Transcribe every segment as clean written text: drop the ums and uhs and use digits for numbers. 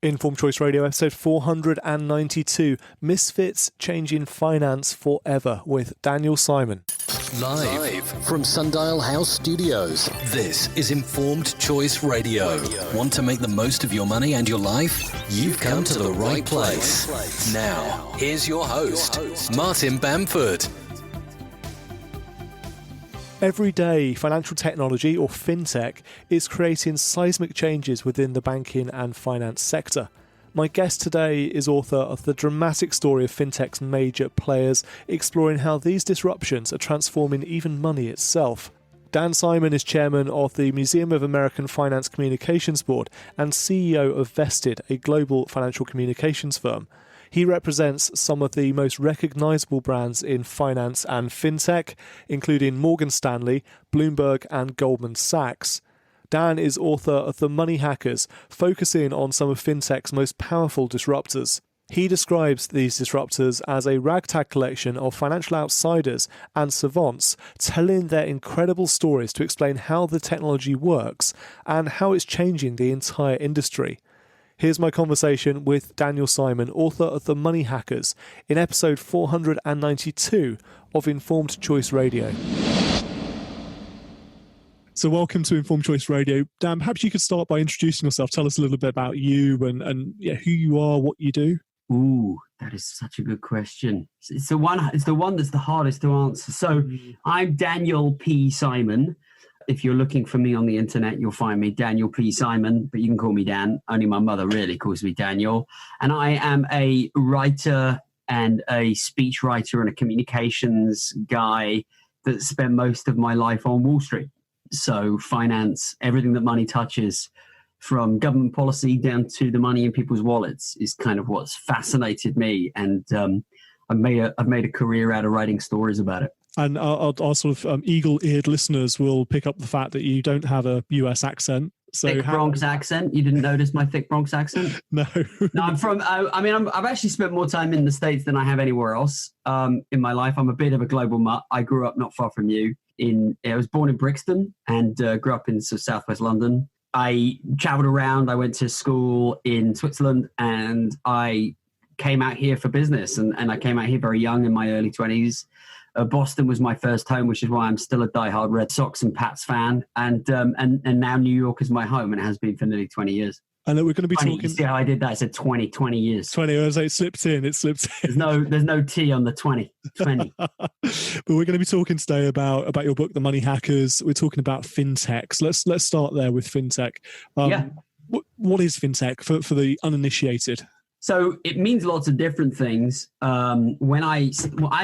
Informed Choice Radio, episode 492, Misfits Changing Finance Forever, with Daniel Simon. Live from Sundial House Studios, this is Informed Choice Radio. Want to make the most of your money and your life? You've come to the right place. Now, here's your host, Martin Bamford. Every day, financial technology, or fintech, is creating seismic changes within the banking and finance sector. My guest today is author of The Dramatic Story of Fintech's Major Players, exploring how these disruptions are transforming even money itself. Dan Simon is chairman of the Museum of American Finance Communications Board and CEO of Vested, a global financial communications firm. He represents some of the most recognisable brands in finance and fintech, including Morgan Stanley, Bloomberg and Goldman Sachs. Dan is author of The Money Hackers, focusing on some of fintech's most powerful disruptors. He describes these disruptors as a ragtag collection of financial outsiders and savants telling their incredible stories to explain how the technology works and how it's changing the entire industry. Here's my conversation with Daniel Simon, author of The Money Hackers, in episode 492 of Informed Choice Radio. So welcome to Informed Choice Radio. Dan, perhaps you could start by introducing yourself. Tell us a little bit about you and who you are, what you do. Ooh, that is such a good question. It's the one that's the hardest to answer. So I'm Daniel P. Simon. If you're looking for me on the internet, you'll find me, Daniel P. Simon, but you can call me Dan. Only my mother really calls me Daniel. And I am a writer and a speech writer and a communications guy that spent most of my life on Wall Street. So finance, everything that money touches, from government policy down to the money in people's wallets, is kind of what's fascinated me. And I've made a career out of writing stories about it. And our sort of eagle-eared listeners will pick up the fact that you don't have a US accent. So thick Bronx accent? You didn't notice my thick Bronx accent? No. No, I'm from, I've actually spent more time in the States than I have anywhere else in my life. I'm a bit of a global mutt. I grew up not far from you. I was born in Brixton and grew up in southwest London. I traveled around. I went to school in Switzerland and I came out here for business. And I came out here very young in my early 20s. Boston was my first home, which is why I'm still a diehard Red Sox and Pats fan. And now New York is my home, and it has been for nearly 20 years. And we're going to be 20, talking. You see how I did that? I said 20 years. 20. I was like, it slipped in. There's no T on the 20. But we're going to be talking today about your book, The Money Hackers. We're talking about fintech. So let's start there with fintech. What is fintech for the uninitiated? So it means lots of different things. I've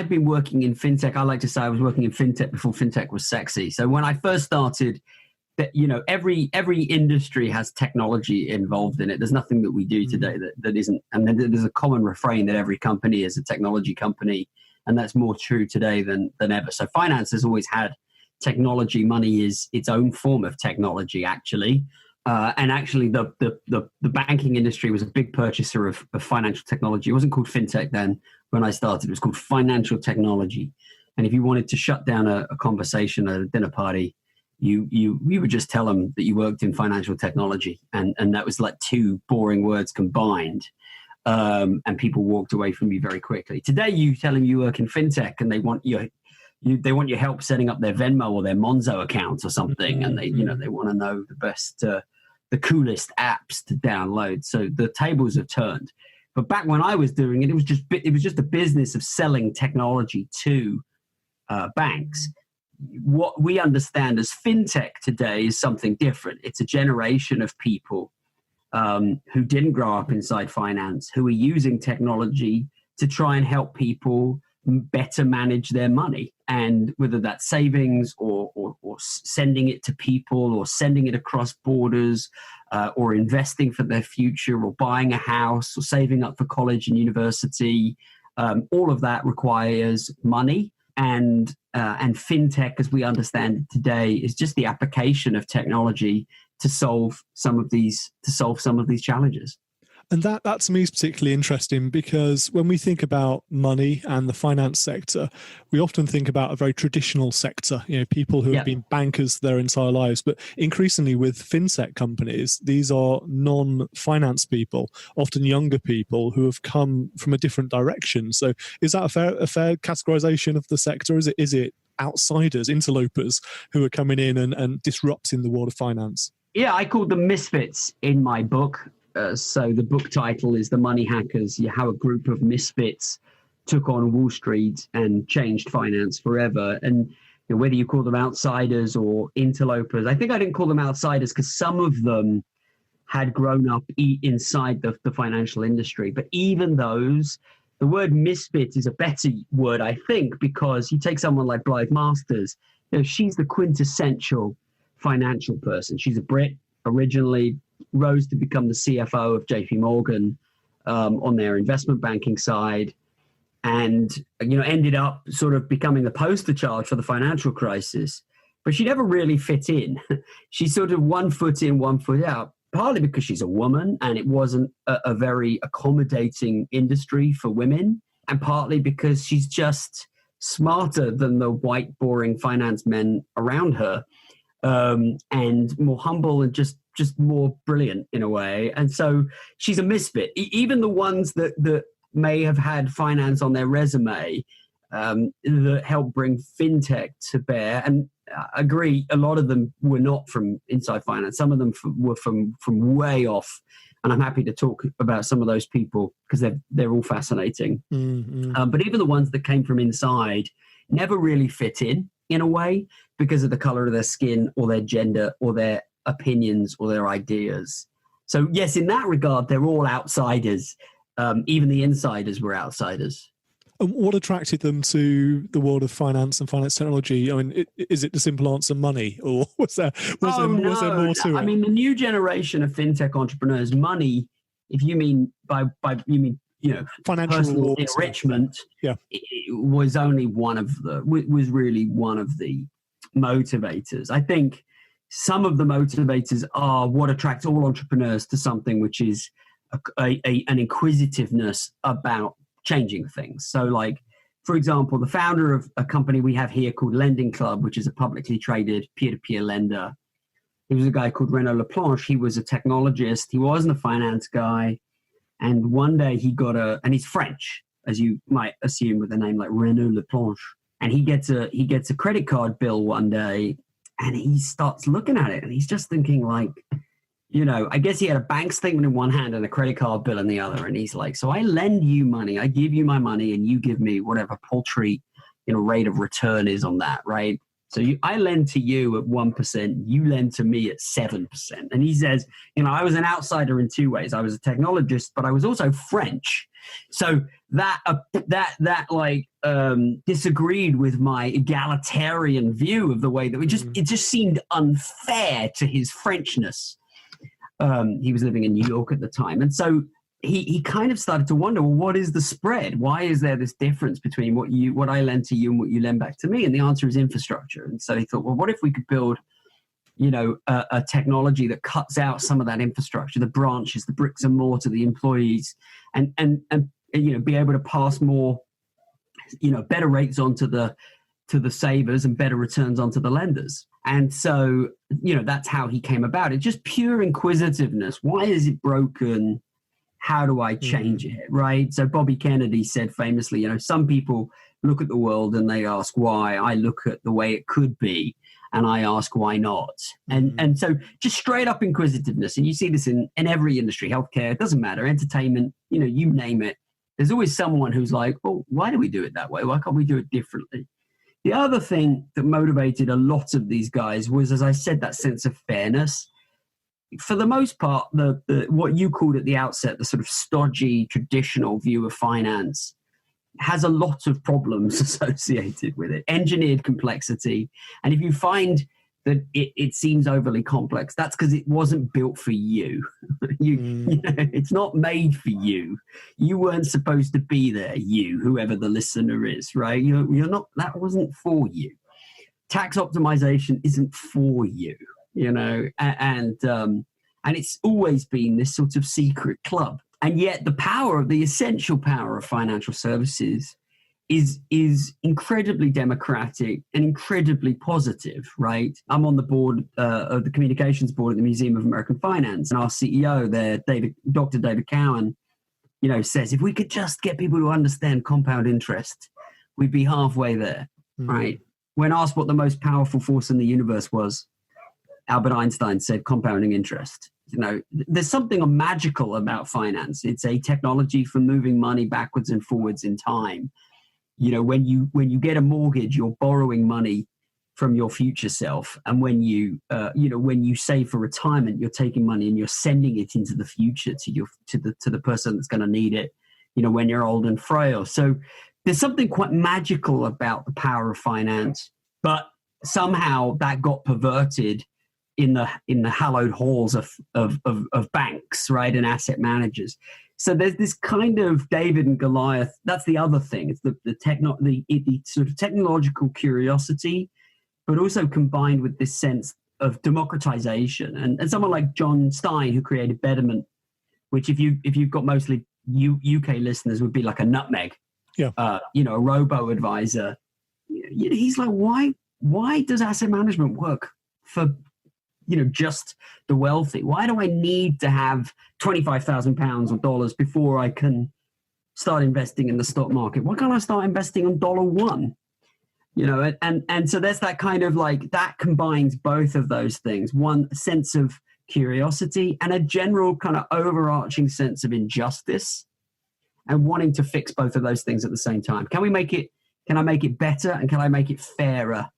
been working in fintech. I like to say I was working in fintech before fintech was sexy. So when I first started, every industry has technology involved in it. There's nothing that we do today that isn't. And then there's a common refrain that every company is a technology company, and that's more true today than ever. So finance has always had technology. Money is its own form of technology, actually. And actually, the banking industry was a big purchaser of financial technology. It wasn't called fintech then when I started. It was called financial technology. And if you wanted to shut down a conversation at a dinner party, you would just tell them that you worked in financial technology. And that was like two boring words combined. And people walked away from you very quickly. Today, you tell them you work in fintech and they want they want your help setting up their Venmo or their Monzo accounts or something. And they want to know the best the coolest apps to download. So the tables have turned. But back when I was doing it, it was just a business of selling technology to banks. What we understand as fintech today is something different. It's a generation of people who didn't grow up inside finance, who are using technology to try and help people better manage their money. And whether that's savings or sending it to people or sending it across borders or investing for their future or buying a house or saving up for college and university, all of that requires money. And fintech, as we understand it today, is just the application of technology to solve some of these challenges. And that to me is particularly interesting because when we think about money and the finance sector, we often think about a very traditional sector, people who have been bankers their entire lives. But increasingly with fintech companies, these are non-finance people, often younger people who have come from a different direction. So is that a fair categorization of the sector? Is it outsiders, interlopers who are coming in and disrupting the world of finance? Yeah, I called them misfits in my book. So the book title is The Money Hackers, how a group of misfits took on Wall Street and changed finance forever. And whether you call them outsiders or interlopers, I think I didn't call them outsiders because some of them had grown up inside the financial industry. But even those, the word misfit is a better word, I think, because you take someone like Blythe Masters, she's the quintessential financial person. She's a Brit, originally rose to become the CFO of JP Morgan on their investment banking side, and ended up sort of becoming the poster child for the financial crisis. But she never really fit in. She's sort of 1 foot in, 1 foot out, partly because she's a woman and it wasn't a very accommodating industry for women, and partly because she's just smarter than the white, boring finance men around her, and more humble and just more brilliant in a way. And so she's a misfit. Even the ones that may have had finance on their resume that helped bring fintech to bear, and I agree, a lot of them were not from inside finance. Some of them were from way off. And I'm happy to talk about some of those people because they're all fascinating. Mm-hmm. But even the ones that came from inside never really fit in a way because of the color of their skin or their gender or their opinions or their ideas. So yes, in that regard, they're all outsiders. Even the insiders were outsiders. And what attracted them to the world of finance and finance technology? I mean, is it the simple answer, money, or was there more to it? I mean, the new generation of fintech entrepreneurs, money, if you mean by you mean financial personal enrichment, was really one of the motivators. I think some of the motivators are what attracts all entrepreneurs to something, which is an inquisitiveness about changing things. So like, for example, the founder of a company we have here called Lending Club, which is a publicly traded peer-to-peer lender, he was a guy called Renaud Laplanche. He was a technologist. He wasn't a finance guy. And one day he got and he's French, as you might assume with a name like Renaud Laplanche. And he gets a credit card bill one day and he starts looking at it and he's just thinking like, I guess he had a bank statement in one hand and a credit card bill in the other. And he's like, so I lend you money, I give you my money and you give me whatever paltry, rate of return is on that, right? So I lend to you at 1%, you lend to me at 7%. And he says, I was an outsider in two ways. I was a technologist, but I was also French. So that disagreed with my egalitarian view of the way that it just seemed unfair to his Frenchness. He was living in New York at the time. And so he kind of started to wonder, well, what is the spread? Why is there this difference between what I lend to you and what you lend back to me? And the answer is infrastructure. And so he thought, well, what if we could build, a technology that cuts out some of that infrastructure, the branches, the bricks and mortar, the employees, and be able to pass more, better rates onto to the savers and better returns onto the lenders. And so, that's how he came about it. Just pure inquisitiveness. Why is it broken? How do I change it? Right. So Bobby Kennedy said famously, some people look at the world and they ask why. I look at the way it could be and I ask why not. And so just straight up inquisitiveness. And you see this in every industry, healthcare, it doesn't matter, entertainment, you name it. There's always someone who's like, well, why do we do it that way? Why can't we do it differently? The other thing that motivated a lot of these guys was, as I said, that sense of fairness. For the most part, the what you called at the outset, the sort of stodgy, traditional view of finance has a lot of problems associated with it, engineered complexity. And if you find that it seems overly complex, that's because it wasn't built for you. It's not made for you. You weren't supposed to be there, whoever the listener is, right? You're not, that wasn't for you. Tax optimization isn't for you, and it's always been this sort of secret club. And yet the essential power of financial services is incredibly democratic and incredibly positive, right? I'm on the board of the communications board at the Museum of American Finance, and our CEO there, Dr. David Cowan, says if we could just get people to understand compound interest, we'd be halfway there, right? When asked what the most powerful force in the universe was, Albert Einstein said compounding interest. There's something magical about finance. It's a technology for moving money backwards and forwards in time. When you get a mortgage, you're borrowing money from your future self, and when you save for retirement, you're taking money and you're sending it into the future to the person that's going to need it. When you're old and frail. So there's something quite magical about the power of finance, but somehow that got perverted in the hallowed halls of banks, right, and asset managers. So there's this kind of David and Goliath. That's the other thing. It's the sort of technological curiosity, but also combined with this sense of democratization. And someone like John Stein, who created Betterment, which if you've got mostly UK listeners, would be like a nutmeg, a robo advisor. He's like, why does asset management work for just the wealthy? Why do I need to have £25,000 or dollars before I can start investing in the stock market? Why can't I start investing on $1? And so there's that kind of like, that combines both of those things. One, sense of curiosity and a general kind of overarching sense of injustice and wanting to fix both of those things at the same time. Can I make it better, and can I make it fairer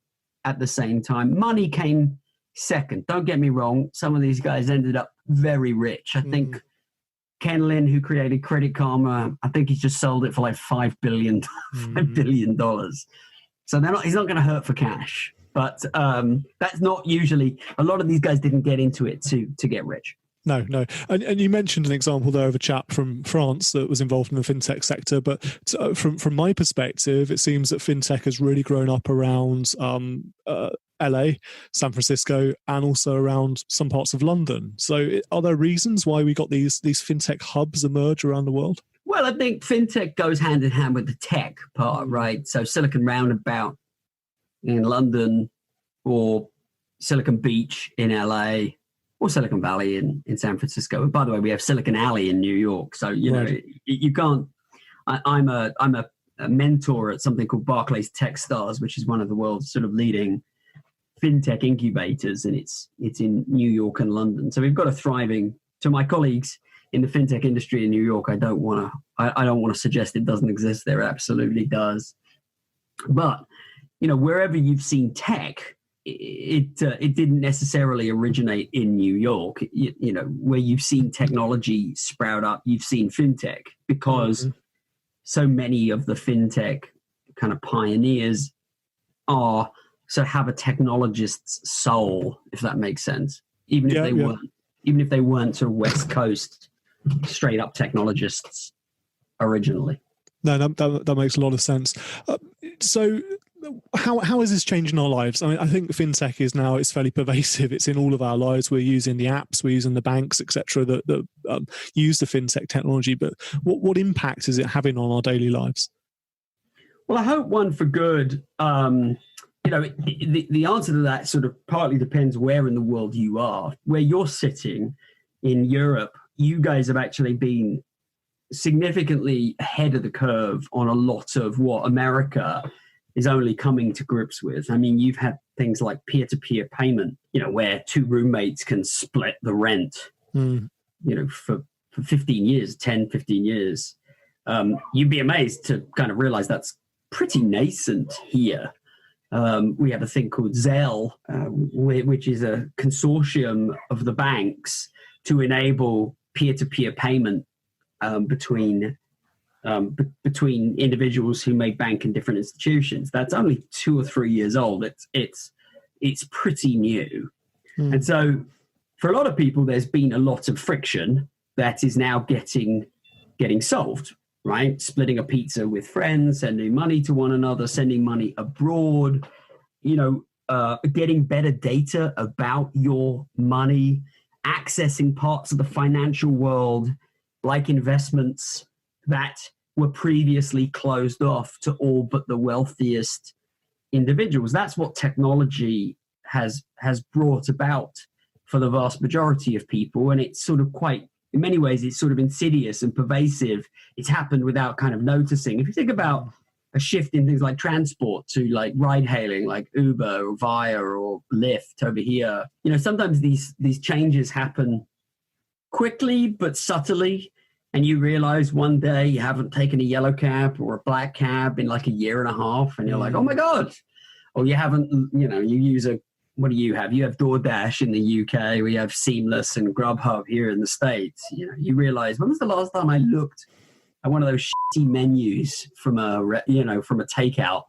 at the same time? Money came second. Don't get me wrong. Some of these guys ended up very rich. I think Ken Lin, who created Credit Karma, I think he's just sold it for like $5 billion. So he's not going to hurt for cash. But that's not usually, a lot of these guys didn't get into it to get rich. No. And you mentioned an example there of a chap from France that was involved in the fintech sector. But from my perspective, it seems that fintech has really grown up around LA, San Francisco, and also around some parts of London. So are there reasons why we got these fintech hubs emerge around the world? Well, I think fintech goes hand in hand with the tech part, right? So Silicon Roundabout in London, or Silicon Beach in LA, or Silicon Valley in San Francisco. And by the way, we have Silicon Alley in New York. So, you can't, I'm a mentor at something called Barclays Techstars, which is one of the world's sort of leading fintech incubators, and it's in New York and London. So we've got a thriving. To my colleagues in the fintech industry in New York, I don't want to suggest it doesn't exist. There absolutely does. But wherever you've seen tech, it didn't necessarily originate in New York. Where you've seen technology sprout up, you've seen fintech, because so many of the fintech kind of pioneers have a technologist's soul, if that makes sense. Even if they weren't sort of West Coast straight up technologists originally. No, that makes a lot of sense. So how is this changing our lives? I mean, I think fintech it's fairly pervasive. It's in all of our lives. We're using the apps, we're using the banks, etc., that use the fintech technology. But what impact is it having on our daily lives? Well, I hope one for good. The answer to that sort of partly depends where in the world you are. Where you're sitting in Europe, you guys have actually been significantly ahead of the curve on a lot of what America is only coming to grips with. I mean, you've had things like peer-to-peer payment, where two roommates can split the rent, for 15 years, 10, 15 years. You'd be amazed to kind of realize that's pretty nascent here. We have a thing called Zelle, which is a consortium of the banks to enable peer-to-peer payment between individuals who may bank in different institutions. That's only 2 or 3 years old. It's pretty new. And so for a lot of people, there's been a lot of friction that is now getting solved, right? Splitting a pizza with friends, sending money to one another, sending money abroad, getting better data about your money, accessing parts of the financial world like investments that were previously closed off to all but the wealthiest individuals. That's what technology has brought about for the vast majority of people. And it's sort of quite, in many ways, it's sort of insidious and pervasive. It's happened without kind of noticing. If you think about a shift in things like transport to like ride hailing, like Uber or Via or Lyft over here, you know, sometimes these changes happen quickly but subtly, and you realize one day you haven't taken a yellow cab or a black cab in like a year and a half, and you're like, oh my God. Or you haven't, you know, you use what do you have? You have DoorDash in the UK, we have Seamless and Grubhub here in the States. You know, you realize, when was the last time I looked at one of those shitty menus from a takeout,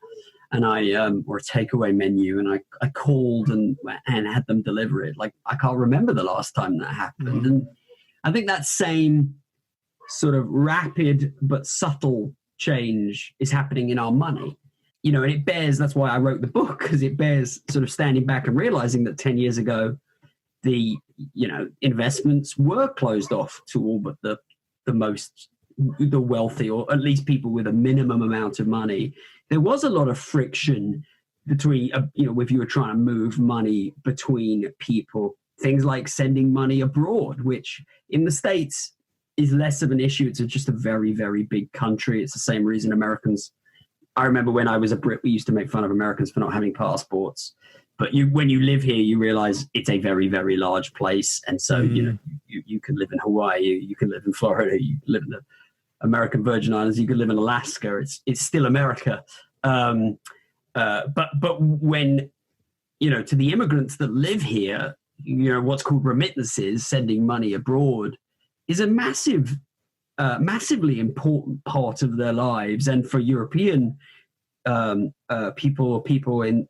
and or a takeaway menu, and I called and had them deliver it. Like, I can't remember the last time that happened. And I think that same sort of rapid but subtle change is happening in our money. You know, and it bears, that's why I wrote the book, because it bears sort of standing back and realizing that 10 years ago, the, you know, investments were closed off to all but the wealthy, or at least people with a minimum amount of money. There was a lot of friction between, you know, if you were trying to move money between people, things like sending money abroad, which in the States is less of an issue. It's just a very, very big country. It's the same reason Americans, I remember when I was a Brit, we used to make fun of Americans for not having passports. But when you live here, you realize it's a very, very large place. And so, you know, you can live in Hawaii, you can live in Florida, you can live in the American Virgin Islands, you could live in Alaska. It's still America. But when, you know, to the immigrants that live here, you know, what's called remittances, sending money abroad, is a massively important part of their lives. And for European people in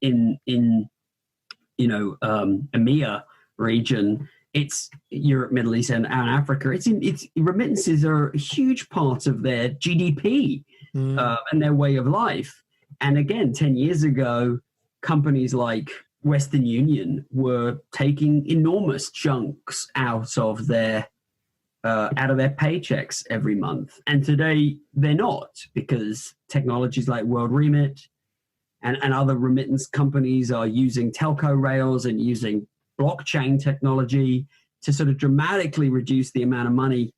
you know, EMEA region, it's Europe, Middle East, and Africa. It's remittances are a huge part of their GDP and their way of life. And again, 10 years ago, companies like Western Union were taking enormous chunks out of their paychecks every month. And today they're not, because technologies like World Remit and other remittance companies are using telco rails and using blockchain technology to sort of dramatically reduce the amount of money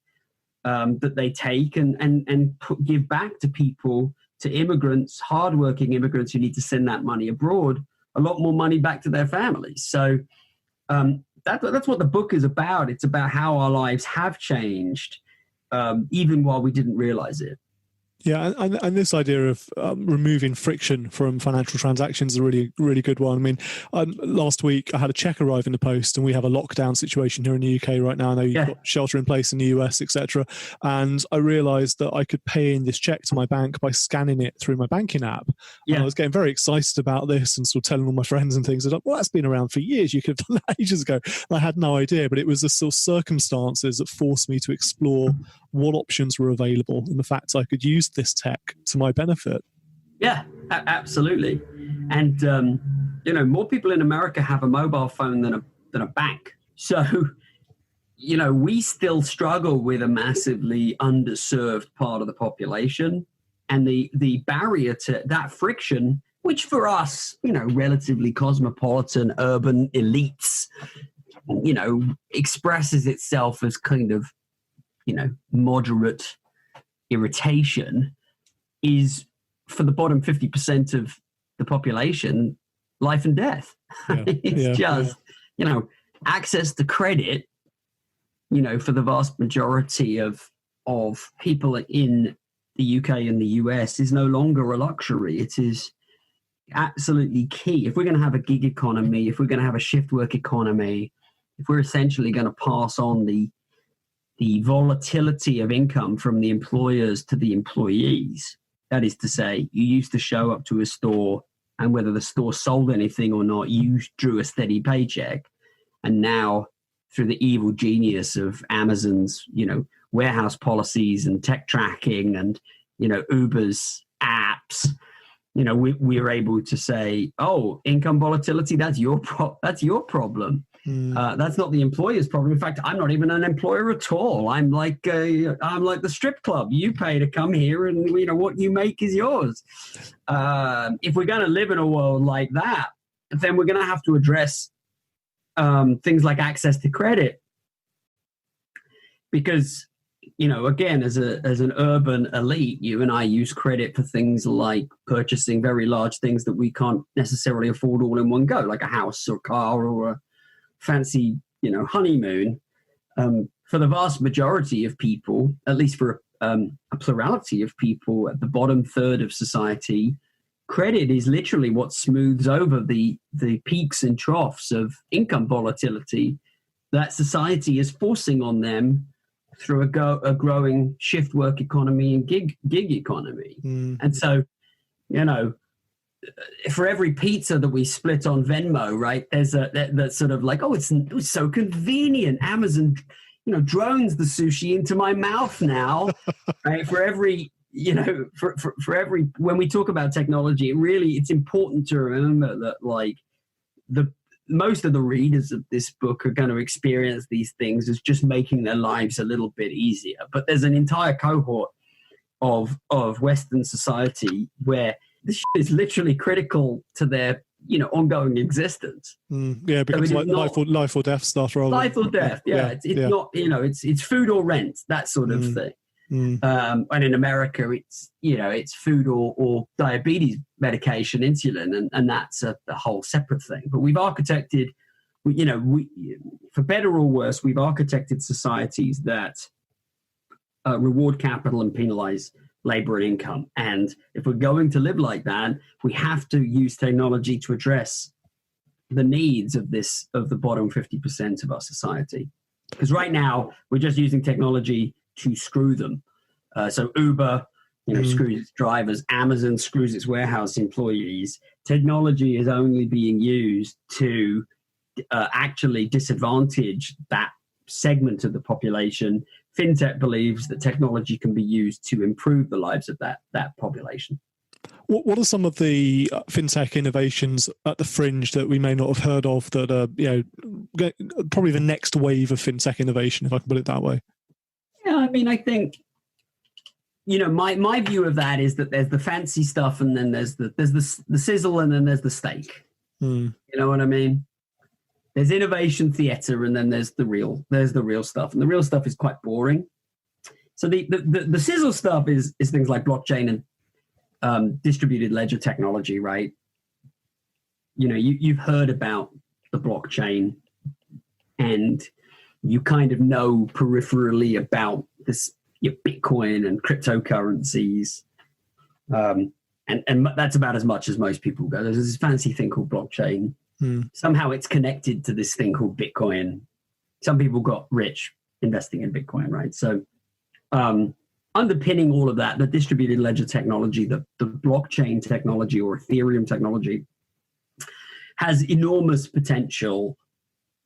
that they take and give back to people, to immigrants, hardworking immigrants who need to send that money abroad, a lot more money back to their families. So that's what the book is about. It's about how our lives have changed, even while we didn't realize it. Yeah, and this idea of removing friction from financial transactions is a really, really good one. I mean, last week I had a check arrive in the post, and we have a lockdown situation here in the UK right now. I know you've got shelter in place in the US, etc. And I realised that I could pay in this check to my bank by scanning it through my banking app. Yeah. And I was getting very excited about this and sort of telling all my friends and things. I was like, well, that's been around for years. You could have done that ages ago. And I had no idea, but it was the sort of circumstances that forced me to explore what options were available and the fact I could use this tech to my benefit. Yeah, absolutely. And, you know, more people in America have a mobile phone than a bank. So, you know, we still struggle with a massively underserved part of the population. And the barrier to that friction, which for us, you know, relatively cosmopolitan urban elites, you know, expresses itself as kind of, you know, moderate irritation, is for the bottom 50% of the population, life and death. Yeah. You know, access to credit, you know, for the vast majority of people in the UK and the US is no longer a luxury. It is absolutely key. If we're going to have a gig economy, if we're going to have a shift work economy, if we're essentially going to pass on the volatility of income from the employers to the employees, that is to say, you used to show up to a store, and whether the store sold anything or not, you drew a steady paycheck. And now, through the evil genius of Amazon's, you know, warehouse policies and tech tracking and, you know, Uber's apps, you know, we are able to say, oh, income volatility, that's your problem. That's not the employer's problem. In fact, I'm not even an employer at all. I'm like the strip club. You pay to come here, and what you make is yours. If we're going to live in a world like that, then we're going to have to address things like access to credit, because again, as an urban elite, you and I use credit for things like purchasing very large things that we can't necessarily afford all in one go, like a house or a car or a fancy, honeymoon. For the vast majority of people, at least for a plurality of people at the bottom third of society, credit is literally what smooths over the peaks and troughs of income volatility that society is forcing on them through a growing shift work economy and gig economy. And so, for every pizza that we split on Venmo, right, there's that's sort of like, it was so convenient. Amazon, drones the sushi into my mouth now, right? For every, for every, when we talk about technology, it's important to remember that like most of the readers of this book are going to experience these things as just making their lives a little bit easier. But there's an entire cohort of Western society where this shit is literally critical to their ongoing existence. Yeah, because so life or death stuff. Life or death. Yeah, it's not it's food or rent, that sort of thing. And in America, it's food or diabetes medication, insulin, and that's a whole separate thing. But we've architected, for better or worse, we've architected societies that reward capital and penalize labor and income. And if we're going to live like that, we have to use technology to address the needs of the bottom 50% of our society. Because right now, we're just using technology to screw them. So Uber, screws its drivers. Amazon screws its warehouse employees. Technology is only being used to actually disadvantage that segment of the population. Fintech believes that technology can be used to improve the lives of that population. What are some of the fintech innovations at the fringe that we may not have heard of that are, probably the next wave of fintech innovation, if I can put it that way? Yeah, I mean, I think, my view of that is that there's the fancy stuff, and then there's the sizzle, and then there's the steak. You know what I mean? There's innovation theater, and then there's the real stuff, and the real stuff is quite boring. So the sizzle stuff is things like blockchain and distributed ledger technology, right? You've heard about the blockchain, and you kind of know peripherally about this, Bitcoin and cryptocurrencies, and that's about as much as most people go. There's this fancy thing called blockchain. Somehow it's connected to this thing called Bitcoin. Some people got rich investing in Bitcoin, right? So underpinning all of that, the distributed ledger technology, the blockchain technology or Ethereum technology has enormous potential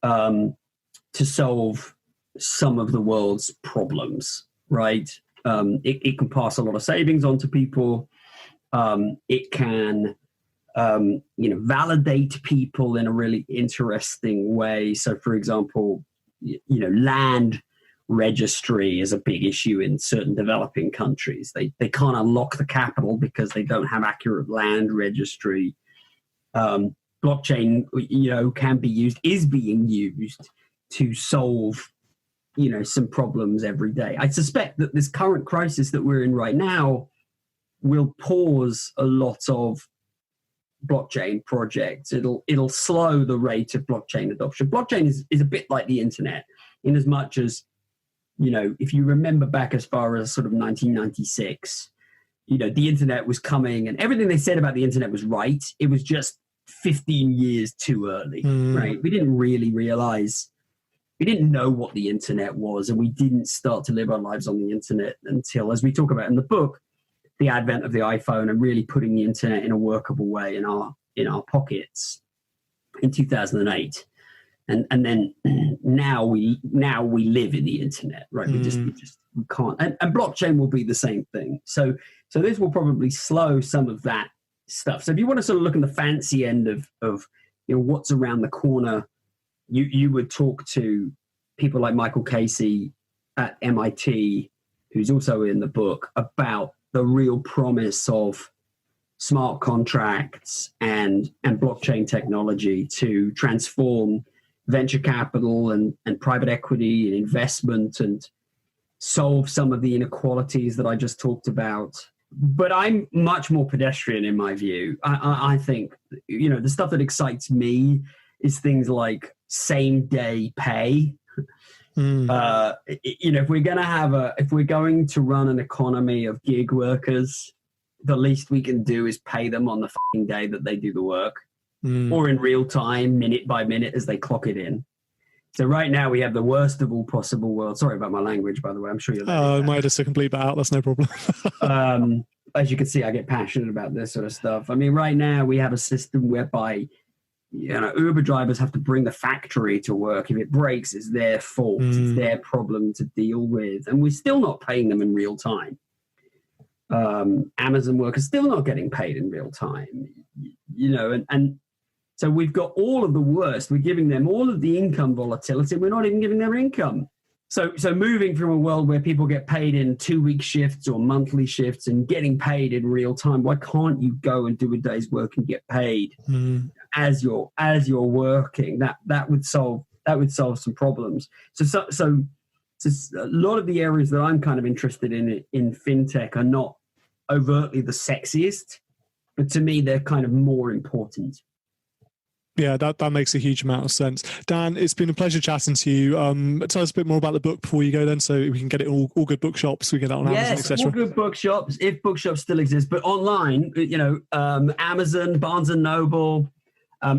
to solve some of the world's problems, right? It can pass a lot of savings on to people. It can validate people in a really interesting way. So, for example, land registry is a big issue in certain developing countries. They can't unlock the capital because they don't have accurate land registry. Blockchain, is being used to solve, some problems every day. I suspect that this current crisis that we're in right now will pause a lot of blockchain projects. It'll slow the rate of blockchain adoption. Blockchain is a bit like the internet, in as much as, if you remember back as far as sort of 1996, the internet was coming, and everything they said about the internet was right. It was just 15 years too early, right? We didn't really realize, we didn't know what the internet was, and we didn't start to live our lives on the internet until, as we talk about in the book, the advent of the iPhone and really putting the internet in a workable way in our pockets in 2008. And then now we live in the internet, right? We can't. And blockchain will be the same thing. So this will probably slow some of that stuff. So if you want to sort of look at the fancy end of what's around the corner you would talk to people like Michael Casey at MIT, who's also in the book, about the real promise of smart contracts and blockchain technology to transform venture capital and private equity and investment and solve some of the inequalities that I just talked about. But I'm much more pedestrian in my view. I think, the stuff that excites me is things like same day pay. If we're going to run an economy of gig workers, the least we can do is pay them on the fucking day that they do the work, or in real time, minute by minute, as they clock it in. So right now we have the worst of all possible worlds. Sorry about my language, by the way. I'm sure you're. I might just complete that out. That's no problem. As you can see, I get passionate about this sort of stuff. I mean, right now we have a system whereby Uber drivers have to bring the factory to work. If it breaks, it's their fault. It's their problem to deal with, and we're still not paying them in real time. Amazon workers still not getting paid in real time. And so we've got all of the worst. We're giving them all of the income volatility. We're not even giving them income. So moving from a world where people get paid in 2-week shifts or monthly shifts and getting paid in real time, why can't you go and do a day's work and get paid as you're working? That would solve some problems. So a lot of the areas that I'm kind of interested in fintech are not overtly the sexiest, but to me they're kind of more important. Yeah, that makes a huge amount of sense. Dan, it's been a pleasure chatting to you. Tell us a bit more about the book before you go then, so we can get it all good bookshops, we get that on Amazon, etc. Yes, all good bookshops, if bookshops still exist, but online, Amazon, Barnes & Noble,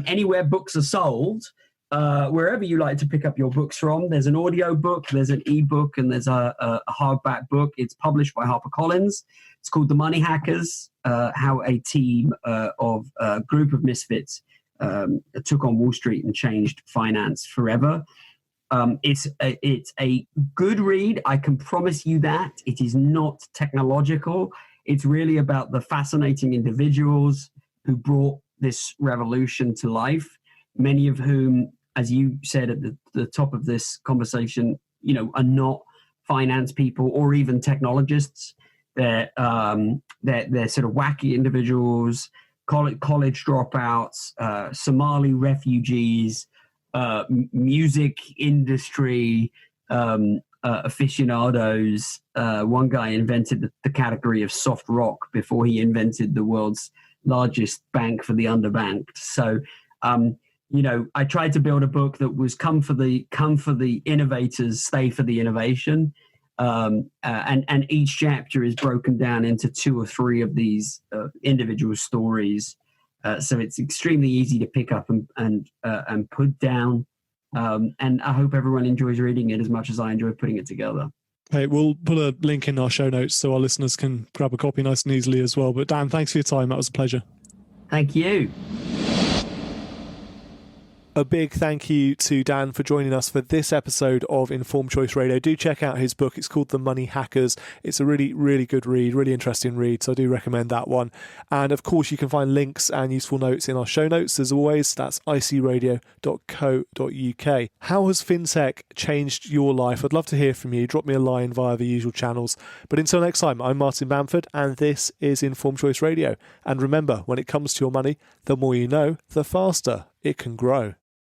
anywhere books are sold, wherever you like to pick up your books from. There's an audio book, there's an ebook, and there's a hardback book. It's published by HarperCollins. It's called The Money Hackers, how a team of a group of misfits took on Wall Street and changed finance forever. It's a good read. I can promise you that. It is not technological. It's really about the fascinating individuals who brought this revolution to life, many of whom, as you said at the top of this conversation, are not finance people or even technologists. They're sort of wacky individuals, college dropouts, Somali refugees, music industry aficionados. One guy invented the category of soft rock before he invented the world's largest bank for the underbanked. So, I tried to build a book that was come for the innovators, stay for the innovation. And each chapter is broken down into 2 or 3 of these individual stories, so it's extremely easy to pick up and put down. And I hope everyone enjoys reading it as much as I enjoy putting it together. Hey, we'll put a link in our show notes so our listeners can grab a copy nice and easily as well. But Dan, thanks for your time. That was a pleasure. Thank you. A big thank you to Dan for joining us for this episode of Informed Choice Radio. Do check out his book. It's called The Money Hackers. It's a really, really good read, really interesting read, so I do recommend that one. And of course, you can find links and useful notes in our show notes. As always, that's icradio.co.uk. How has fintech changed your life? I'd love to hear from you. Drop me a line via the usual channels. But until next time, I'm Martin Bamford, and this is Informed Choice Radio. And remember, when it comes to your money, the more you know, the faster it can grow.